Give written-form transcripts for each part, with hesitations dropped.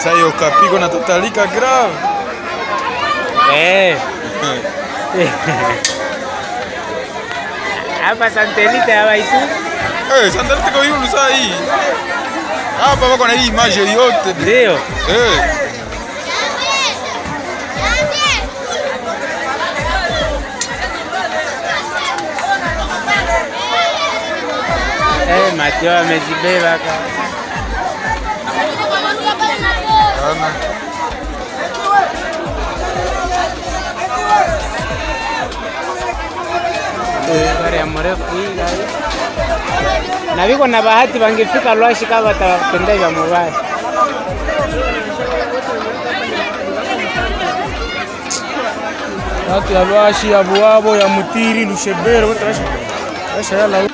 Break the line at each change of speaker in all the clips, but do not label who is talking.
Sasa hiyo kapiko na tatalika grave.
Hapa Santelite hawaitu.
Santelite kwa yulu saa hii. Hapa wako na hii image yote.
Ndio. Mateo amezibeba gari ya mrefu hii na viko na bahati wangefika Lwashi kama watatendea vya mubaya.
Watu ya Lwashi, ya Buwabo, ya Mutiri, Lushebero, wote washa yala.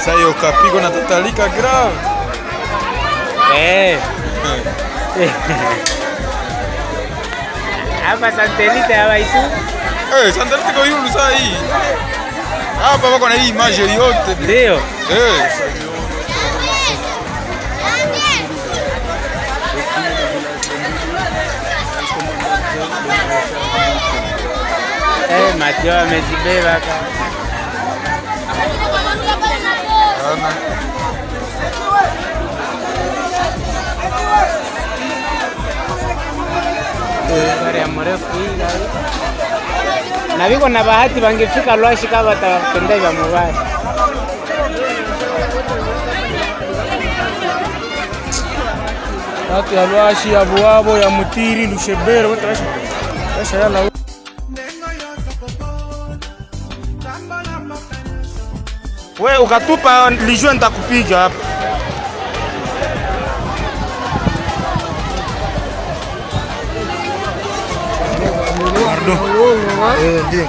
Sasa hiyo kapiko na tatalika grave.
Hapa Santelite hawaitu.
Santelite kwa yulu saa hii. Hapa wako na hii image yote.
Ndio. Mateo amezibeba gari ya mrefu hii na viko na bahati wangefika Lwashi kama watatendea vya mubaya.
Watu ya Lwashi, ya Buwabo, ya Mutiri, Lushebero, wote washa yala. We ukatupa lijua nitakupiga hapa. Pardon. Ndio.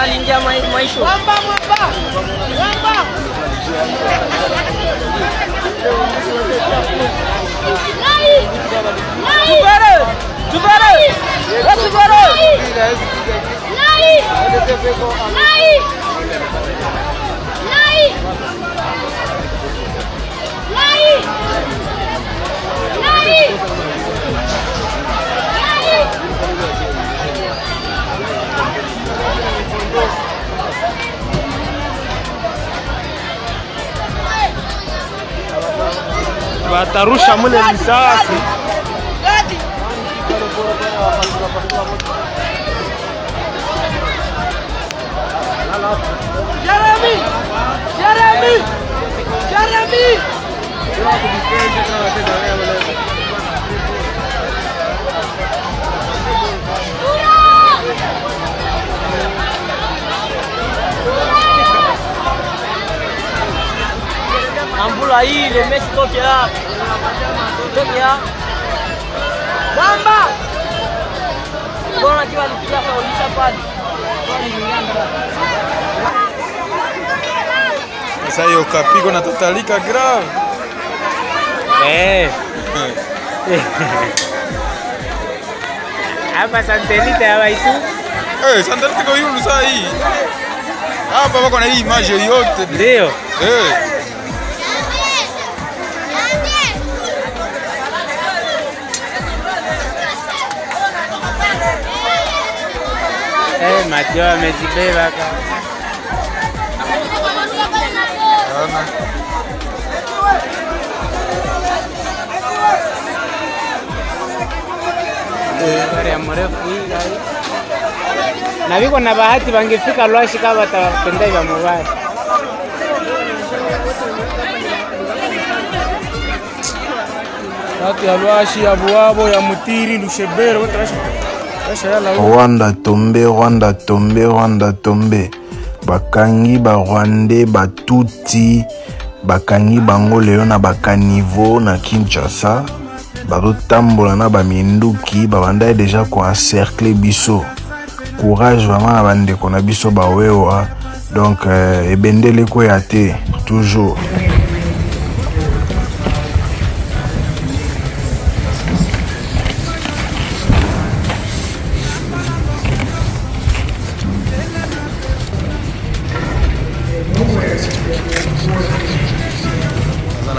Ninja maisho. Wamba.
Watarusha mule risasi. Jeremy!
Ambula hii le Messi toke là. Toke là. Bamba. Bora kiwa nipiga kwa ulisha pale.
Sasa hiyo kapiko na tatalika grave.
Hapa Santelita hapa itu.
Santelita kwa yulu saa hii. Hapa wako na hii image yote.
Ndio. Mateo amejibeba ya mrefu na viko na bahati wangefika Lwashi kama watatendea vya mubaya.
Kati ya Lwashi ya Buabo ya Mutiri Lushebero wote
Rwanda tombe bakangi ba Rwandais batuti bakangi bango leo na bakanivo na Kinshasa bazotambola na baminduki babanda déjà ko encercler biso. Courage vraiment na bandeko na biso bawewa donc ebendele ko ya te toujours.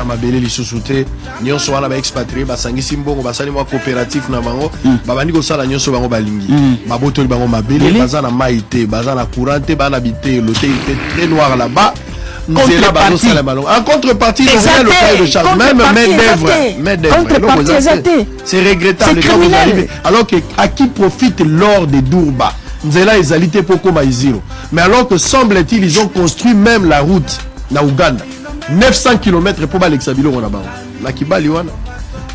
mabele lisusu te nyonso wana ba expatrié basangisi mbongo basali mwa coopératif na bango babandi kosala nyonso bango balingi babotoli bango mabele baza na mai te baza na courant te bana bité l'hôtel était très noir là-bas. En contrepartie, ils ont le cahier de charge, même main d'œuvre. C'est regrettable quand vous arrivez. Alors que à qui profite l'or de Durba? Nzela ezalité poko maiziro. Mais alors que semble-t-il, ils ont construit même la route na Uganda. 900 km pour Balexabilo on a ba. La Kibali wana.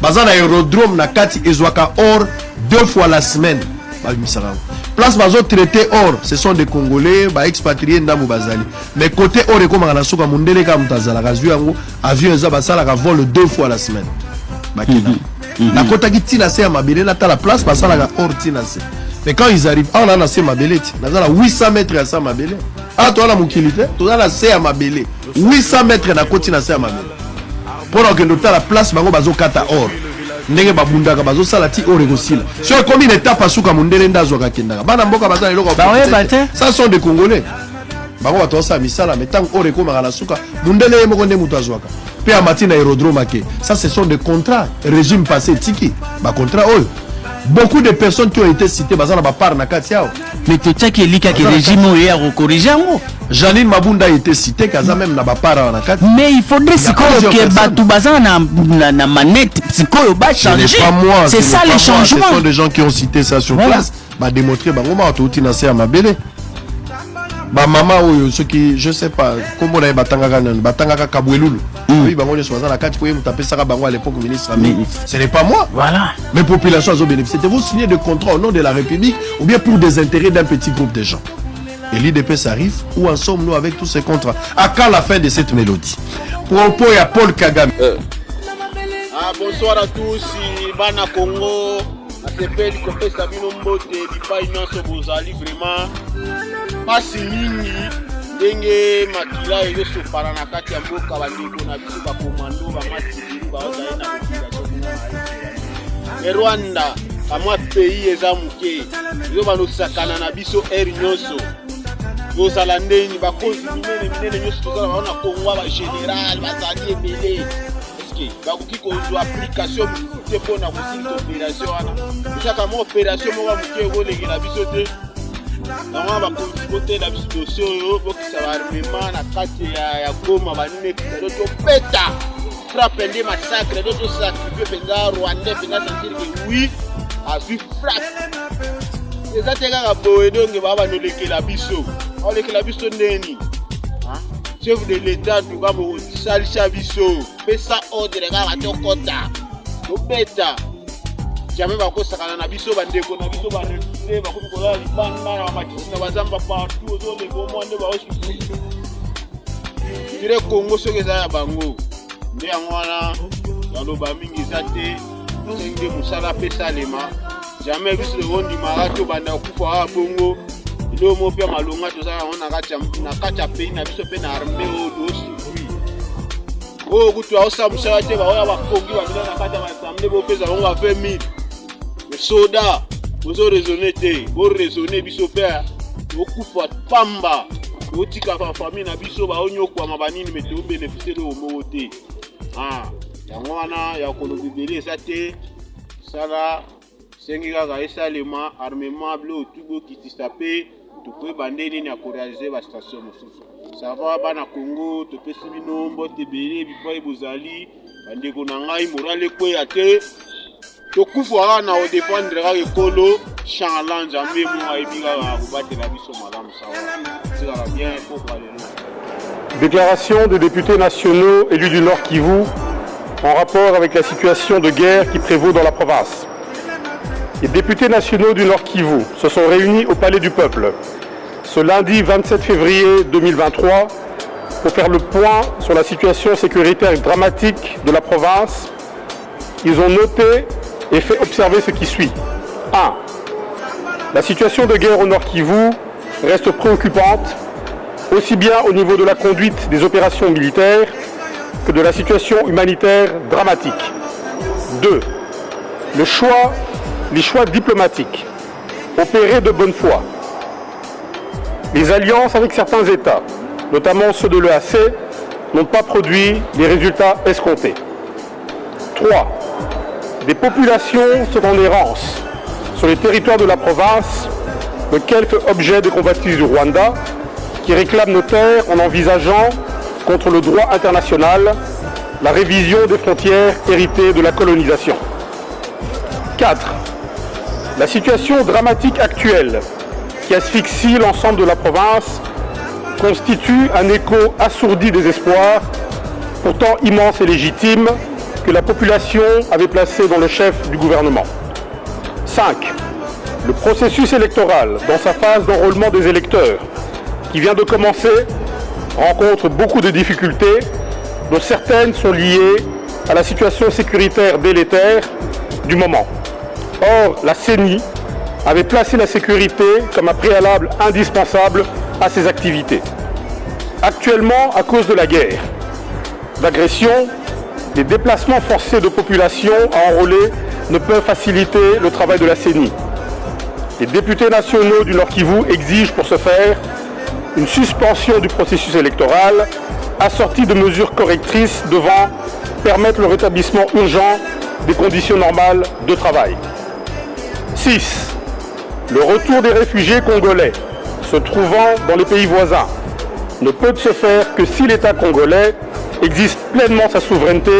Baza na aérodrome na kati ezwaka or 2 fois la semaine. Ba misara. Place bazo traité or, ce sont des Congolais, ba expatriés ndamu bazali. Mais côté or eko mangana soka mundele ka mutazala ka yango avion za basala ka vol 2 fois la semaine. Bakina. Na kota ki tina se mabele na ta la place basala ka or tina se. Mais quand ils arrivent, on a la se mabele, na za 800 mètres à sa mabele. Ah toi la mukilité, toi la se mabele. 800 mètres na koti na se mabele. Pour que nous ta la place bango bazo kata or. Ndenge babundaka bazo sala ti or ekosila. So comme une étape asuka mundele ndazo ka kendaka. Bana mboka bazali loko. Ça sont des Congolais. Bango batosa misala mais tant or ekoma na suka mundele moko nde mutu azwaka. Pe amati na aérodrome ke. Ça ce sont des contrats régime passé tiki. Ba contrat oyo. Beaucoup de personnes qui ont été citées bazana ba part na kati yao.
Mais tu sais que lika que régime oyo recorriger ngo.
Janine Mabunda a été cité kaza même na ba part na kati.
Mais il faudrait que batu bazana na manette psycho ba changer. C'est ça les changements.
Ce sont des gens qui ont cité ça sur place. Ba démontrer bango ma to utina se mabele. Ba mama oyo ceux qui je sais pas comment na batangaka kabwelulu. Oui, bango ne soit na kati pour me taper ça bango à l'époque ministre. Ce n'est pas moi.
Voilà.
Mes populations ont bénéficié. Vous signez des contrats au nom de la République ou bien pour des intérêts d'un petit groupe de gens. Et l'IDPS arrive. Où en sommes-nous avec tous ces contrats? À quand la fin de cette mélodie? Propos à Paul Kagame.
Bonsoir à tous. Bana Congo. Asepeli kopesa bino mbote bipai nyonso bozali vraiment pasi mingi ndenge makila ezosopana na kati ya mboka bandeko na biso bakomando bamatili baozali na population Rwanda kamwa pays eza moke ezo banosakana na biso ere nyonso bozala ndeni bakonzi minene nyonso tozala baona Kongo bagénéral bazali ebele bakoki kozwa application te mpona kosilisa opération wana ezaka mwa opération moko moke ekolekela biso te nango bakonzi kotela biso dossier oyo bokisa baarmement na kati ya Goma banekisa do topeta frappe nde massacre do tosacrifie mpenza rwandais mpenza sentir ke wi azwi frappe eza te kaka boye donge baa banolekela biso aolekela biso ndeni chef de l'état tuka bokosalisa biso pesa ordre kaka tokota tobeta jamais bakosakana na biso bandeko na biso barefuse bakomi kolala libanda na bamatisi na bazamba partout ozoleka omwa nde baosusu dire Congo soki eza ya bango nde yango wana baloba mingi eza te senge mosala apesalema jamais biso tokondimaka tobanda kokufa kaka bongo ilomo mpe malonga tozala yango na kati ya pays na biso mpe na arme oyo toosufri oyo kutu aosala mosala te baoya bakongi bamina na kati ya basamble bopesa bango ba 20 000 soda bozoraisonne te boraisonne biso mpe tokufa pamba totikaka famille na biso baonyokwama banini me tobénéficie de omoko te yango wana ya koloba ebele eza te sala sengi kaka esalema armement blo tubokitisa mpe tokoyeba nde nini ya korealize bastation mosusu sava bana Congo topesi bino mbote ebele bipai bozali bandeko na ngai morale ekweya te tokufa kaka na odefendre kaka ekolo changelant nzambe mo ayebi kaka kobatela biso malamu sawa ezalaka bien pokwa lelo.
Déclaration des députés nationaux élus du Nord Kivu en rapport avec la situation de guerre qui prévaut dans la province. Les députés nationaux du Nord Kivu se sont réunis au Palais du Peuple ce lundi 27 février 2023 pour faire le point sur la situation sécuritaire dramatique de la province. Ils ont noté et fait observer ce qui suit. 1. La situation de guerre au Nord Kivu reste préoccupante, aussi bien au niveau de la conduite des opérations militaires que de la situation humanitaire dramatique. 2. Les choix diplomatiques opérés de bonne foi. Les alliances avec certains États, notamment ceux de l'EAC, n'ont pas produit les résultats escomptés. 3. Des populations sont en errance sur les territoires de la province de quelques objets de combattants du Rwanda qui réclament nos terres en envisageant, contre le droit international, la révision des frontières héritées de la colonisation. 4. La situation dramatique actuelle qui asphyxie l'ensemble de la province constitue un écho assourdi des espoirs, pourtant immenses et légitimes, que la population avait placé dans le chef du gouvernement. 5. Le processus électoral, dans sa phase d'enrôlement des électeurs, qui vient de commencer, rencontre beaucoup de difficultés, dont certaines sont liées à la situation sécuritaire délétère du moment. Or, la CENI avait placé la sécurité comme un préalable indispensable à ses activités. Actuellement, à cause de la guerre, d'agression, les déplacements forcés de population à enrôler ne peuvent faciliter le travail de la CENI. Les députés nationaux du Nord Kivu exigent pour ce faire une suspension du processus électoral assortie de mesures correctrices devant permettre le rétablissement urgent des conditions normales de travail. 6. Le retour des réfugiés congolais se trouvant dans les pays voisins ne peut se faire que si l'État congolais exerce pleinement sa souveraineté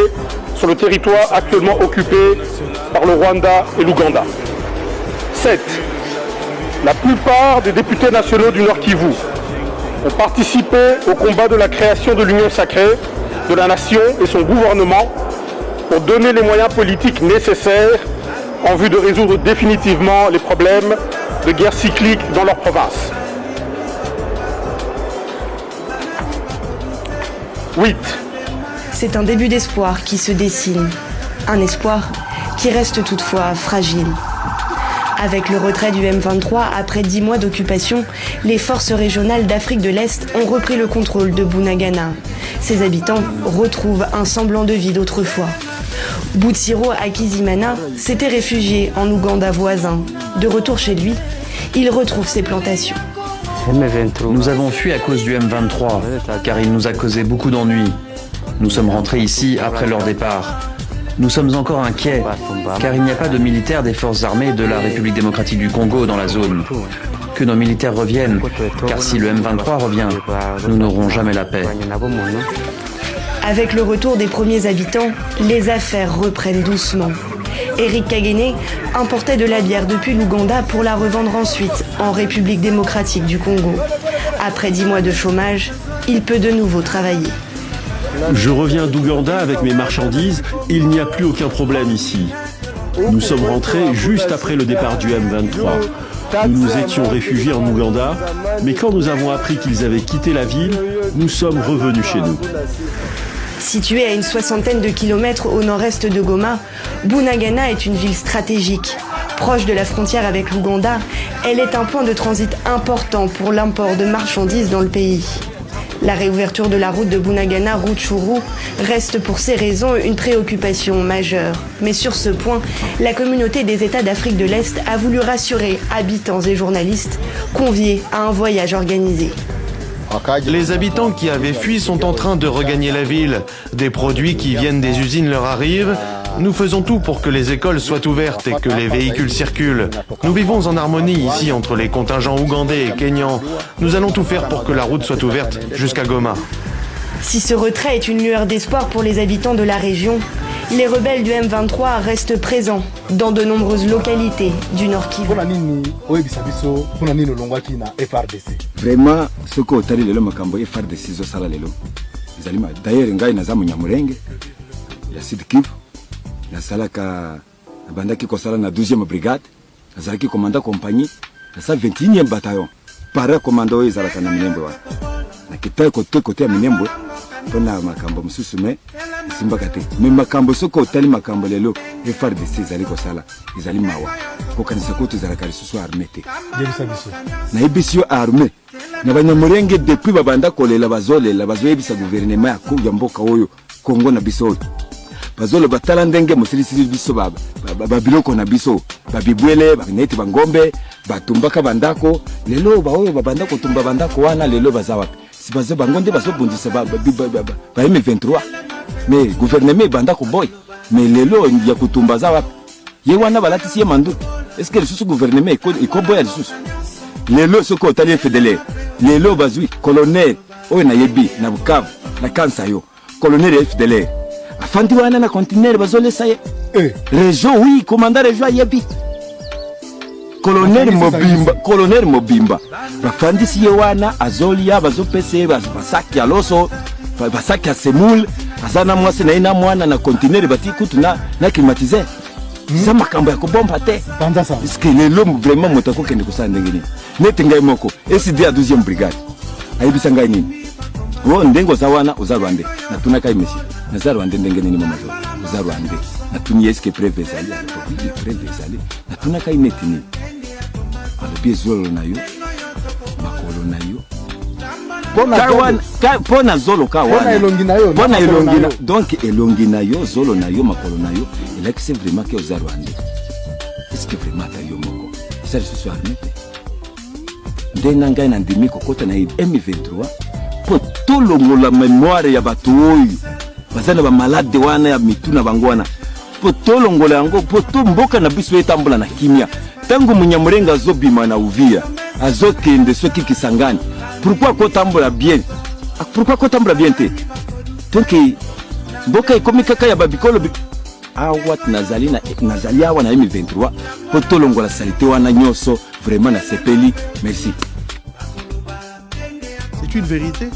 sur le territoire actuellement occupé par le Rwanda et l'Ouganda. 7. La plupart des députés nationaux du Nord Kivu ont participé au combat de la création de l'Union sacrée de la nation et son gouvernement pour donner les moyens politiques nécessaires en vue de résoudre définitivement les problèmes de guerre cyclique dans leur province. 8.
C'est un début d'espoir qui se dessine, un espoir qui reste toutefois fragile. Avec le retrait du M23 après 10 mois d'occupation, les forces régionales d'Afrique de l'Est ont repris le contrôle de Bunagana. Ses habitants retrouvent un semblant de vie d'autrefois. Butsiro Akizimana s'était réfugié en Ouganda voisin. De retour chez lui, il retrouve ses plantations.
Nous avons fui à cause du M23, car il nous a causé beaucoup d'ennuis. Nous sommes rentrés ici après leur départ. Nous sommes encore inquiets, car il n'y a pas de militaires des forces armées de la République démocratique du Congo dans la zone. Que nos militaires reviennent, car si le M23 revient, nous n'aurons jamais la paix.
Avec le retour des premiers habitants, les affaires reprennent doucement. Eric Kagene importait de la bière depuis l'Ouganda pour la revendre ensuite en République démocratique du Congo. Après 10 mois de chômage, il peut de nouveau travailler.
Je reviens d'Ouganda avec mes marchandises, il n'y a plus aucun problème ici. Nous sommes rentrés juste après le départ du M23. Nous nous étions réfugiés en Ouganda, mais quand nous avons appris qu'ils avaient quitté la ville, nous sommes revenus chez nous.
Située à une 60aine de kilomètres au nord-est de Goma, Bunagana est une ville stratégique. Proche de la frontière avec l'Ouganda, elle est un point de transit important pour l'import de marchandises dans le pays. La réouverture de la route de Bunagana, Rutshuru, reste pour ces raisons une préoccupation majeure. Mais sur ce point, la communauté des États d'Afrique de l'Est a voulu rassurer habitants et journalistes conviés à un voyage organisé.
Les habitants qui avaient fui sont en train de regagner la ville. Des produits qui viennent des usines leur arrivent. Nous faisons tout pour que les écoles soient ouvertes et que les véhicules circulent. Nous vivons en harmonie ici entre les contingents ougandais et kenyans. Nous allons tout faire pour que la route soit ouverte jusqu'à Goma.
Si ce retrait est une lueur d'espoir pour les habitants de la région, les rebelles du M23 restent présents dans de nombreuses localités du Nord Kivu.
Vraiment, ce que vous avez dit, c'est FRDC. D'ailleurs, ngai naza munyamurenge ya Sud Kivu nasalaka nabandaki kosala na 12e brigade nazalaki commandant compagnie nasa 21e bataillon para commando oyo ezalaka na Minembwe wana nakita kote ya Minembwe mpona makambo mosusu me esimbaka te me makambo soki otali makambo lelo FRDC ezali kosala ezali mawa kokanisa ko tozalaka lisusu arme te nayebisi yo arme na banyamurenge depuis babanda kolela bazoyebisa gouvernement ya mboka oyo Kongo na biso oyo bazolo batala ndenge mosilisili biso babiloko na biso babibwele baneti bangombe batumbaka bandako lelo baoyo babanda kotumba bandako wana lelo bazawa si bazo bangonde bazobundisa ba M23 mais gouvernement bandako boy mais lelo ya kutumba zawa ye wana balatisi ye mandu est-ce que le sous gouvernement ikoboya le sous lelo soko otali fedele lelo bazui colonel oyo na yebi na Bukavu na kansa yo colonel fedele afandi wana na conteneur bazolesa ye région oui commandant région yebi colonel Mobimba bafandi si ye wana azolia bazopese basaki ya loso basaki ya semoule azana mwasi na ina mwana na conteneur bati kutu na climatiser ça makambo ya kobomba te parce que lelo vraiment motako kende kosala ndenge nini neti ngai moko SD ya 12e brigade ayibisa ngai nini wo ndengo za wana uza Rwanda na tuna kai mesi na za Rwanda ndenge nini mama zo uza Rwanda na tuni eske preve zali na tuna kai neti ni ala bizolo na yo makolo na yo pona zolo ka wana pona elongi na donc elongi na yo zolo na yo makolo na yo il a que c'est vraiment que uza Rwanda est-ce que vraiment ta yo moko ça se soit armé ndena ngai na ndimi kokota na M23 po tolongola mémoire ya bato oyo bazana ba malade wana ya mituna bango wana po tolongola yango po to mboka na biso etambola na kimia tangu munyamurenga azobima na Uvira azokende soki Kisangani pourquoi kotambola bien te donc mboka ikomi kaka ya babikolo awat nazali awa na M23 po tolongola salite wana nyoso vraiment na sepeli merci.
C'est une vérité.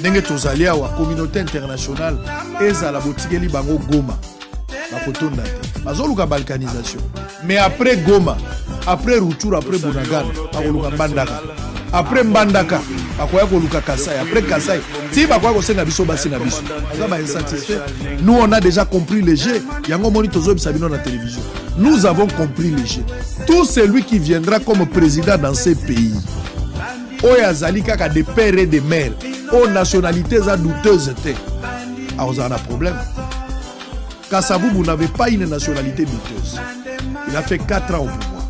Ndenge tozali awa communauté internationale ezala botikeli bango Goma bakotonda te bazoluka balkanisation mais après Goma après Rutshuru après Bunagana bakoluka Mbandaka après Mbandaka bakoya koluka Kasai après Kasai ti bakoya kosenga biso basi na biso aza ba insatisfait. Nous on a déjà compris le jeu yango moni tozobisa bino na télévision. Nous avons compris le jeu. Tout celui qui viendra comme président dans ces pays oya zali kaka de père et de mère aux nationalités douteuses te on a un problème. Kasavu, vous n'avez pas une nationalité douteuse. Il a fait 4 ans au pouvoir.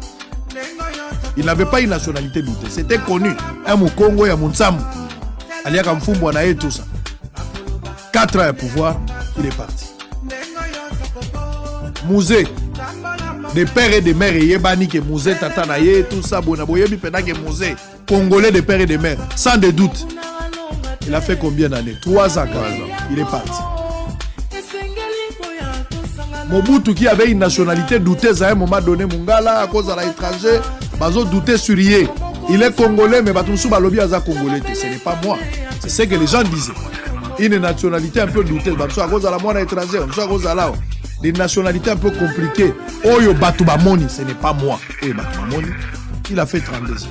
Il n'avait pas une nationalité douteuse. C'était connu. Un Mukongo et un Munsambu. Aliaka Mfumbu anaye tout ça. 4 ans au pouvoir, il est parti. Mouzé, des pères et des mères, Yebani que Mouzé Tatanaye, tout ça, Bonaboyebi Penake Mouzé, Congolais des pères et des mères, sans de doute. Il a fait combien d'années? 3 ans, 15 ans. Il est parti. Mobutu qui avait une nationalité douteuse à un moment donné, Mungala, à cause de l'étranger, Bazo doutait sur Yé. Il est congolais, mais Batumsou Balobi Aza congolais. Ce n'est pas moi. C'est ce que les gens disaient. Une nationalité un peu douteuse. Batumsou à cause de la moine étrangère. Batumsou à cause de la des nationalités un peu compliquées. Oyo Batubamoni, ce n'est pas moi. Oyo Batubamoni, il a fait 32 ans.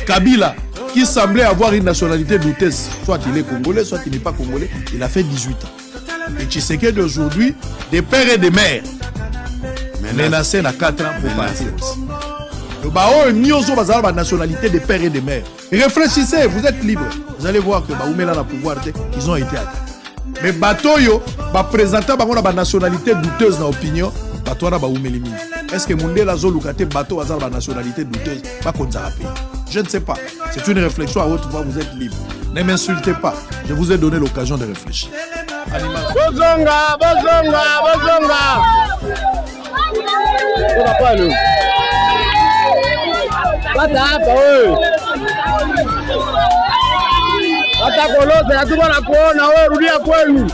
Kabila, qui semblait avoir une nationalité douteuse, soit il est congolais, soit il n'est pas congolais, il a fait 18 ans. Et Tshisekedi aujourd'hui, des pères et des mères, menacés à 4 ans pour partir aussi. La nationalité des pères et des mères. Réfléchissez, vous êtes libres. Vous allez voir que Baoumela la pouvoir, ils ont été attaqués. Mais Batoyo, présentant la nationalité douteuse dans l'opinion, Batoana Baoumeli. Est-ce que Mundela Zolukate Bato a la nationalité douteuse? Je ne sais pas. C'est une réflexion à haute voix, vous êtes libre. Ne m'insultez pas. Je vous ai donné l'occasion de réfléchir.
Bozonga, Bozonga, Bozonga. Bata hapa wewe. Bata kolose hatuko na kuona wewe, rudia kwenu.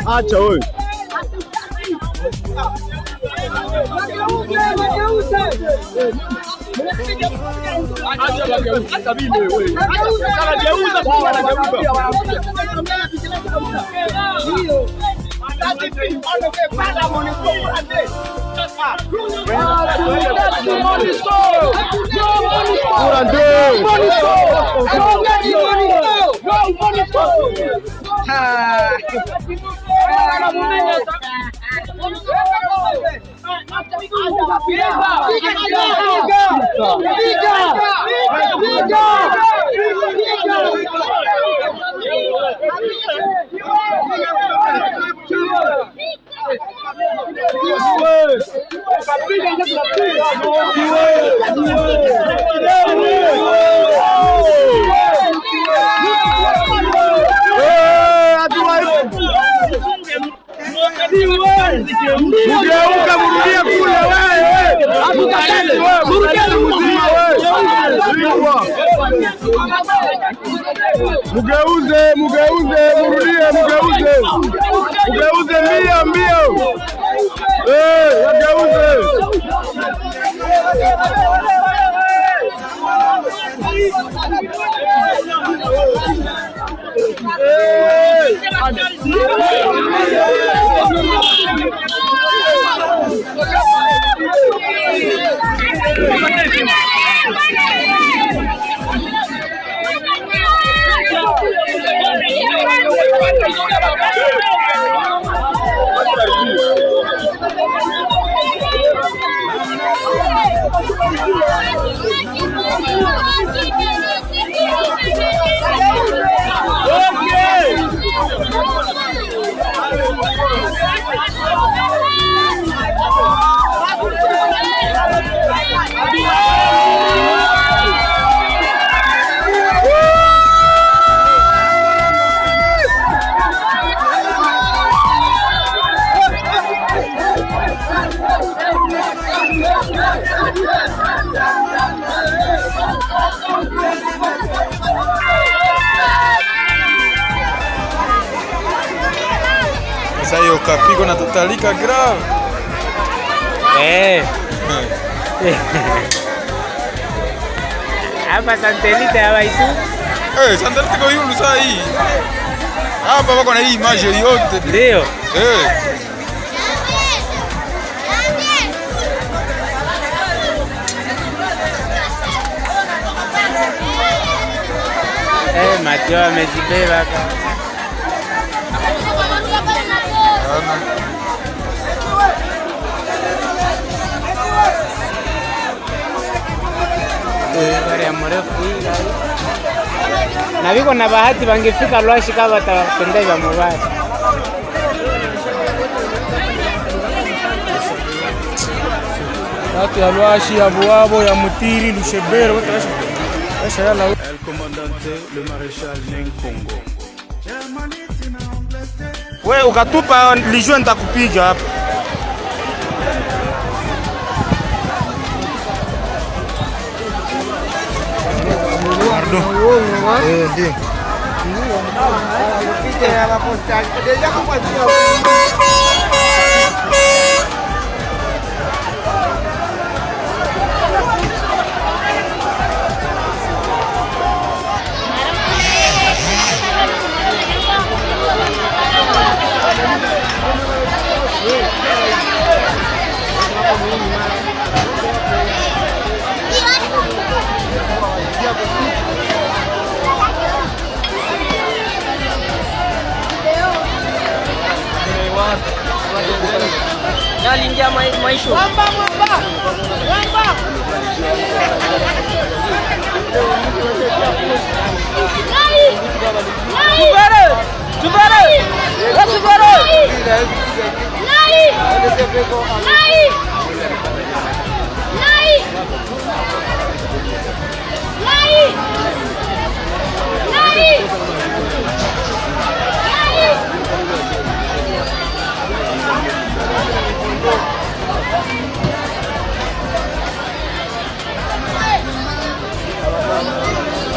Acha wewe. Mugeuze, murudie, mugeuze mbio mbio. Mugeuze.
Sasa hiyo kapiko na tatalika grave.
Hapa santelite hapa itu.
Santelite kwa hiyo lusa hii. Hapa wako na hii image yote.
Ndio. Mateo amejibeba na viko na bahati wangefika Lwashi kama watatendeza mubaya.
Watu ya Lwashi, ya Buabo, ya Mutiri, Lushebero, wote washayala.
El comandante le maréchal Nenkongo.
Wewe ukatupa lijua nitakupiga hapa.
Pardon.
Nalingia maisha. Wamba.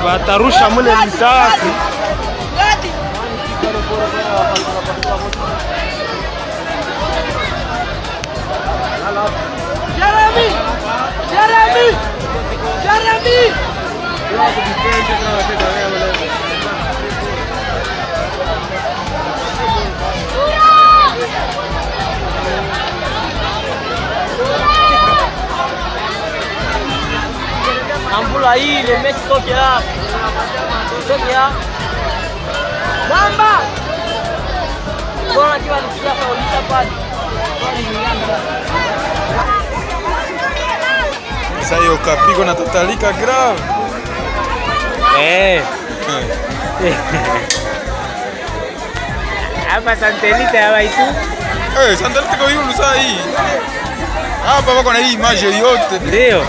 Watarusha mule risasi.
Jeremy! Ambula hii le mec toke là. Toke là. Bamba. Bona kiwa nikia kwa ulisha pale.
Sasa hiyo kapigo na tatalika grave.
Hapa Santelita ya waitu.
Santelita kwa yulu saa hii. Hapa wako na hii image yote.
Ndio.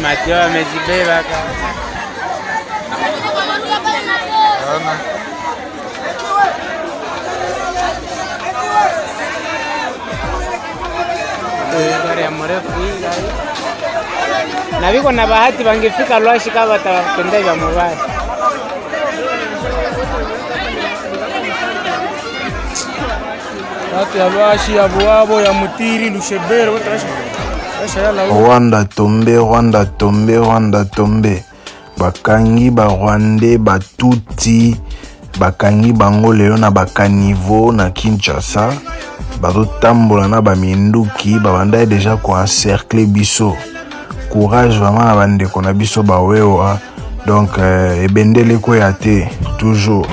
Mateo amezibeba na viko na bahati wangefika Lwashi kama watapenda vya mubaya.
Watu ya Lwashi, ya Buabo, ya Mutiri, Lushebere, wote
Rwanda tombe bakangi ba Rwandais batuti bakangi bango lelo na bakanivo na Kinshasa bazotambola na baminduki babanda deja ko encercler biso. Courage vraiment na bandeko na biso bawewa donc ebendele ko ya te toujours.